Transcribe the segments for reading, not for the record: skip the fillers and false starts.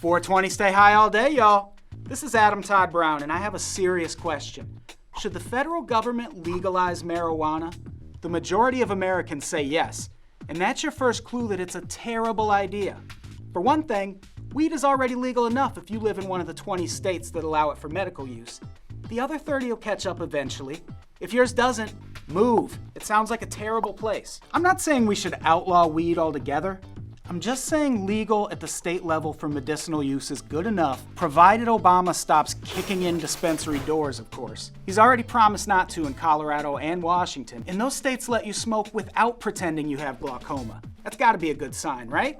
420 stay high all day, y'all. This is Adam Todd Brown, and I have a serious question. Should the federal government legalize marijuana? The majority of Americans say yes, and that's your first clue that it's a terrible idea. For one thing, weed is already legal enough if you live in one of the 20 states that allow it for medical use. The other 30 will catch up eventually. If yours doesn't, move. It sounds like a terrible place. I'm not saying we should outlaw weed altogether. I'm just saying legal at the state level for medicinal use is good enough, provided Obama stops kicking in dispensary doors, of course. He's already promised not to in Colorado and Washington, and those states let you smoke without pretending you have glaucoma. That's gotta be a good sign, right?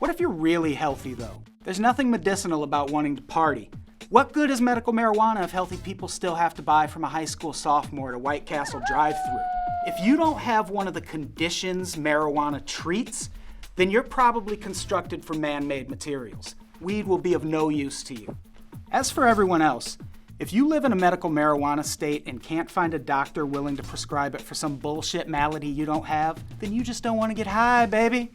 What if you're really healthy, though? There's nothing medicinal about wanting to party. What good is medical marijuana if healthy people still have to buy from a high school sophomore at a White Castle drive-thru? If you don't have one of the conditions marijuana treats, then you're probably constructed from man-made materials. Weed will be of no use to you. As for everyone else, if you live in a medical marijuana state and can't find a doctor willing to prescribe it for some bullshit malady you don't have, then you just don't want to get high, baby.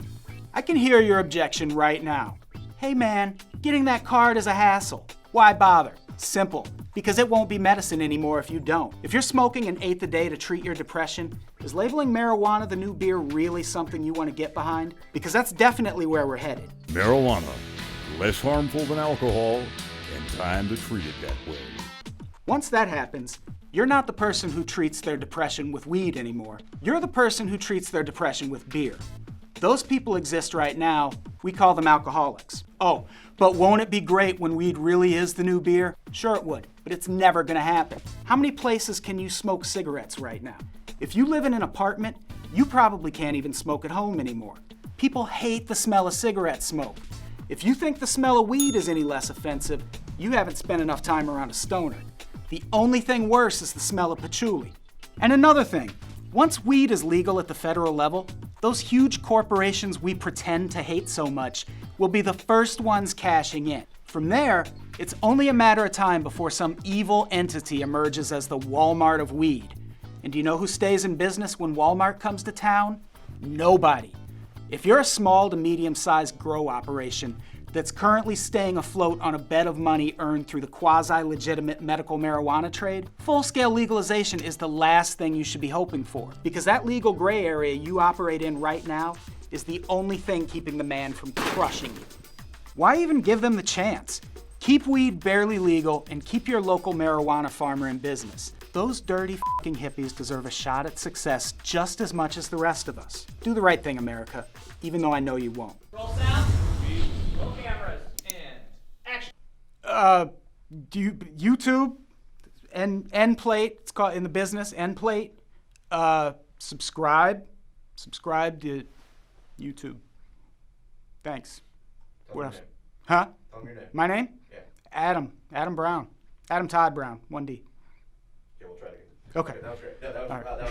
I can hear your objection right now. Hey man, getting that card is a hassle. Why bother? Simple. Because it won't be medicine anymore if you don't. If you're smoking an eighth a day to treat your depression, is labeling marijuana the new beer really something you want to get behind? Because that's definitely where we're headed. Marijuana, less harmful than alcohol, and time to treat it that way. Once that happens, you're not the person who treats their depression with weed anymore. You're the person who treats their depression with beer. Those people exist right now. We call them alcoholics. Oh, but won't it be great when weed really is the new beer? Sure it would, but it's never gonna happen. How many places can you smoke cigarettes right now? If you live in an apartment, you probably can't even smoke at home anymore. People hate the smell of cigarette smoke. If you think the smell of weed is any less offensive, you haven't spent enough time around a stoner. The only thing worse is the smell of patchouli. And another thing, once weed is legal at the federal level, those huge corporations we pretend to hate so much will be the first ones cashing in. From there, it's only a matter of time before some evil entity emerges as the Walmart of weed. And do you know who stays in business when Walmart comes to town? Nobody. If you're a small to medium-sized grow operation that's currently staying afloat on a bed of money earned through the quasi-legitimate medical marijuana trade, full-scale legalization is the last thing you should be hoping for, because that legal gray area you operate in right now is the only thing keeping the man from crushing you. Why even give them the chance? Keep weed barely legal and keep your local marijuana farmer in business. Those dirty fucking hippies deserve a shot at success just as much as the rest of us. Do the right thing, America, even though I know you won't. Roll sound. Roll cameras. And action. YouTube, end plate, it's called in the business, end plate. Subscribe to YouTube. Thanks. What else? Huh? Tell me your name. My name? Yeah. Adam Brown. Adam Todd Brown, 1D. Okay, we'll try it again. Okay. That was great. That was All right. great.